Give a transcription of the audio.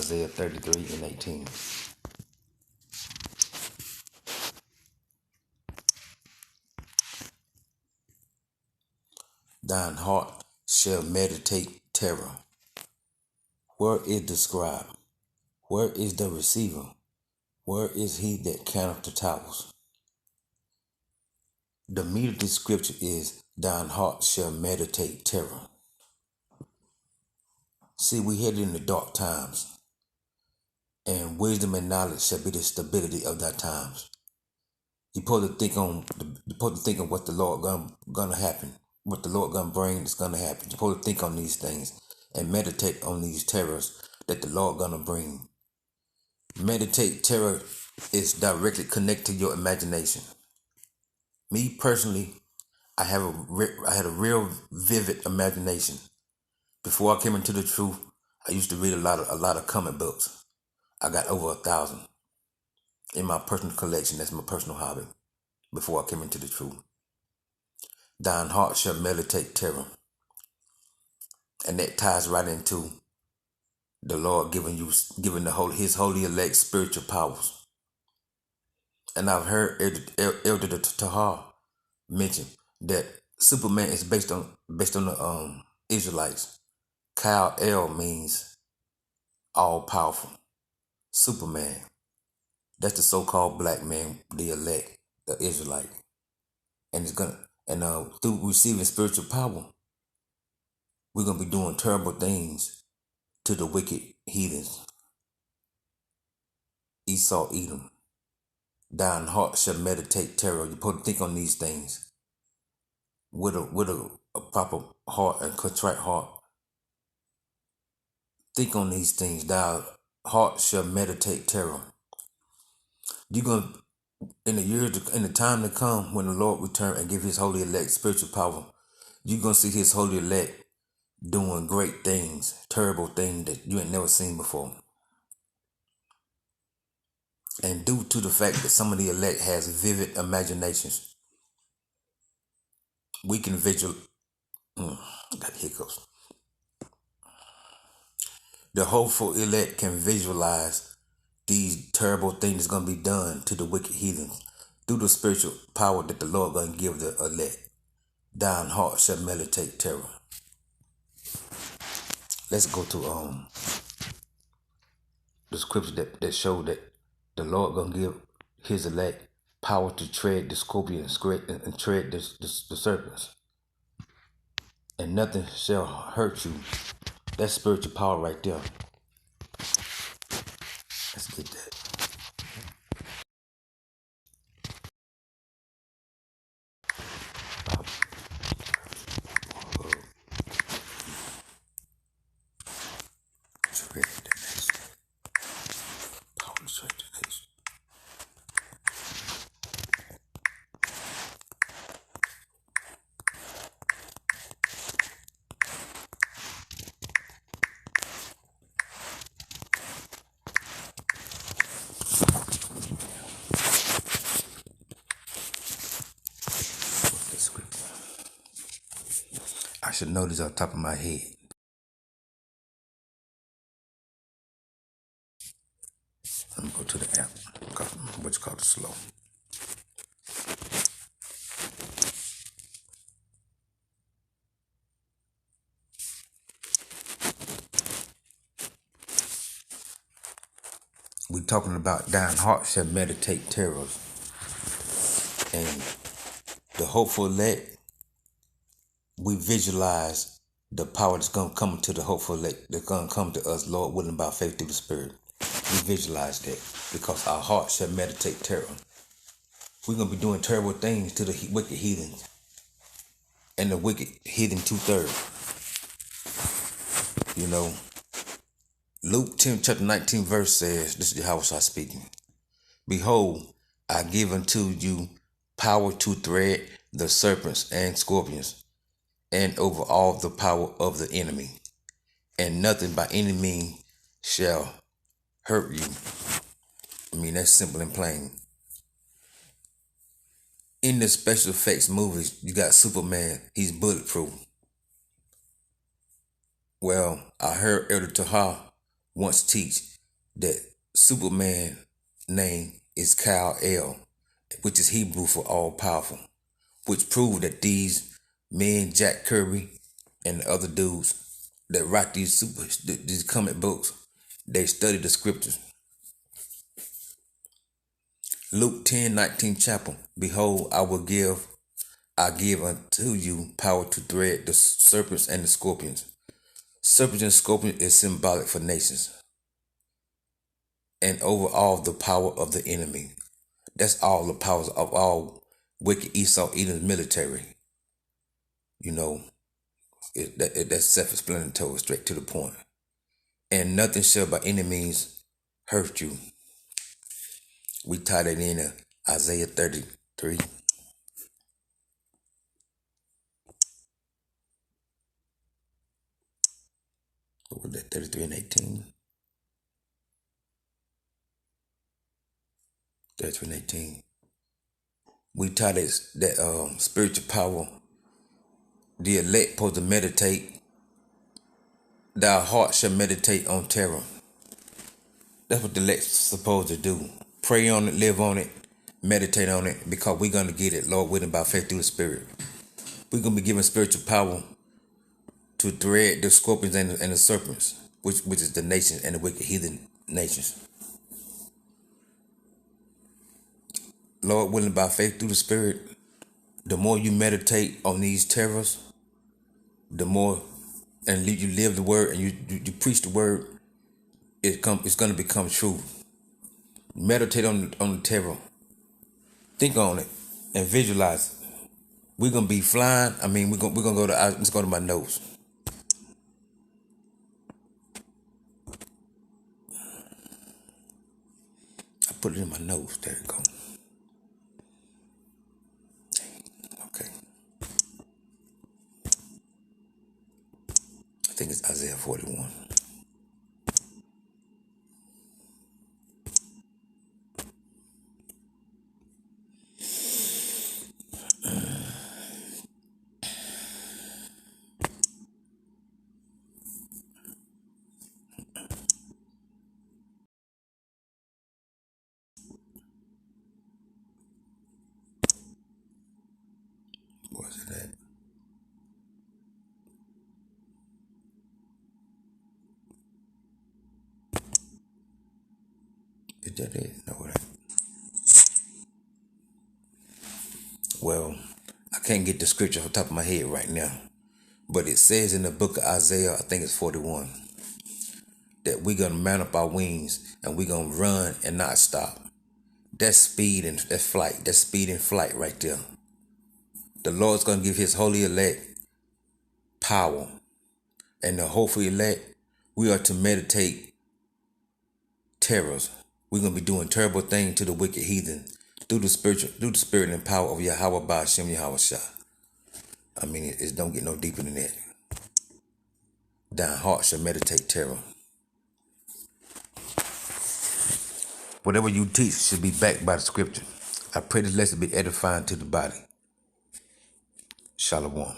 Isaiah 33:18. Thine heart shall meditate terror. Where is the scribe? Where is the receiver? Where is he that counteth the towers? The meat of this scripture is, thine heart shall meditate terror. See, we headed in the dark times, and wisdom and knowledge shall be the stability of that times. You're supposed to think on what the Lord gonna happen, what the Lord gonna bring is gonna happen. You're supposed to think on these things and meditate on these terrors that the Lord gonna bring. Meditate terror is directly connected to your imagination. Me personally, I had a real vivid imagination. Before I came into the truth, I used to read a lot of comic books. I got over 1,000 in my personal collection. That's my personal hobby. Before I came into the truth, thine heart shall meditate terror, and that ties right into the Lord giving His holy elect spiritual powers. And I've heard Elder Tahar mention that Superman is based on the Israelites. Kal El means all powerful. Superman, that's the so-called black man, the elect, the Israelite, and through receiving spiritual power, we're gonna be doing terrible things to the wicked heathens. Esau, Edom. Thine heart shall meditate terror. You're supposed to think on these things with a proper heart and contrite heart. Think on these things. Thy heart shall meditate terror. You're gonna in the time to come, when the Lord return and give His holy elect spiritual power, you're gonna see His holy elect doing great things, terrible things that you ain't never seen before. And due to the fact that some of the elect has vivid imaginations, we can got hiccups. The hopeful elect can visualize these terrible things that's going to be done to the wicked heathens through the spiritual power that the Lord going to give the elect. Thine heart shall meditate terror. Let's go to the scripture that show that the Lord going to give His elect power to tread the scorpion and tread the serpents. And nothing shall hurt you. That's spiritual power right there. Let's get that. I should know this off the top of my head. Let me go to the app, which is called the slow. We're talking about thine heart shall meditate terrors. And the hopeful elect, we visualize the power that's going to come to the hopeful elect, that's going to come to us, Lord willing, by faith through the Spirit. We visualize that because our heart shall meditate terror. We're going to be doing terrible things to the wicked heathens and the wicked heathen 2/3. You know, Luke 10 chapter 19 verse says, this is Yahushua speaking, behold, I give unto you power to tread the serpents and scorpions, and over all the power of the enemy, and nothing by any means shall hurt you. I mean, that's simple and plain. In the special effects movies, you got Superman, he's bulletproof. Well, I heard Elder Tahar once teach that Superman name is Kal-El, which is Hebrew for all powerful, which proved that these men, Jack Kirby and the other dudes that write these comic books, they study the scriptures. Luke 10:19 chapter, behold, I give unto you power to tread the serpents and the scorpions. Serpents and scorpions is symbolic for nations and over all the power of the enemy. That's all the powers of all wicked Esau Edom's military. You know, that's self-explanatory, straight to the point. And nothing shall by any means hurt you. We tie that in Isaiah 33. What was that, 33 and 18? 33 and 18. We tie that spiritual power. The elect supposed to meditate. Thy heart shall meditate on terror. That's what the elect's supposed to do. Pray on it, live on it, meditate on it, because we're going to get it, Lord willing, by faith through the Spirit. We're going to be given spiritual power to thread the scorpions and the serpents, which is the nations and the wicked heathen nations. Lord willing, by faith through the Spirit, the more you meditate on these terrors, the more, and you live the word and you preach the word, it's going to become true. Meditate on the terror. Think on it and visualize it. We're going to be flying. I mean, we're going to go to, let's go to my notes. I put it in my notes. There you go. Okay. I think it's Isaiah 41. Where's it at? Is that it? No, it ain't. Well, I can't get the scripture off the top of my head right now. But it says in the book of Isaiah, I think it's 41, that we're going to mount up our wings and we're going to run and not stop. That's speed and that's flight. That's speed and flight right there. The Lord's going to give his holy elect power. And the hopeful elect, we are to meditate terrors. We're going to be doing terrible things to the wicked heathen through the spirit and power of Yahweh Ba'ashem Yahweh Shah. I mean, it don't get no deeper than that. Thine heart shall meditate terror. Whatever you teach should be backed by the scripture. I pray this lesson be edifying to the body. Shalom.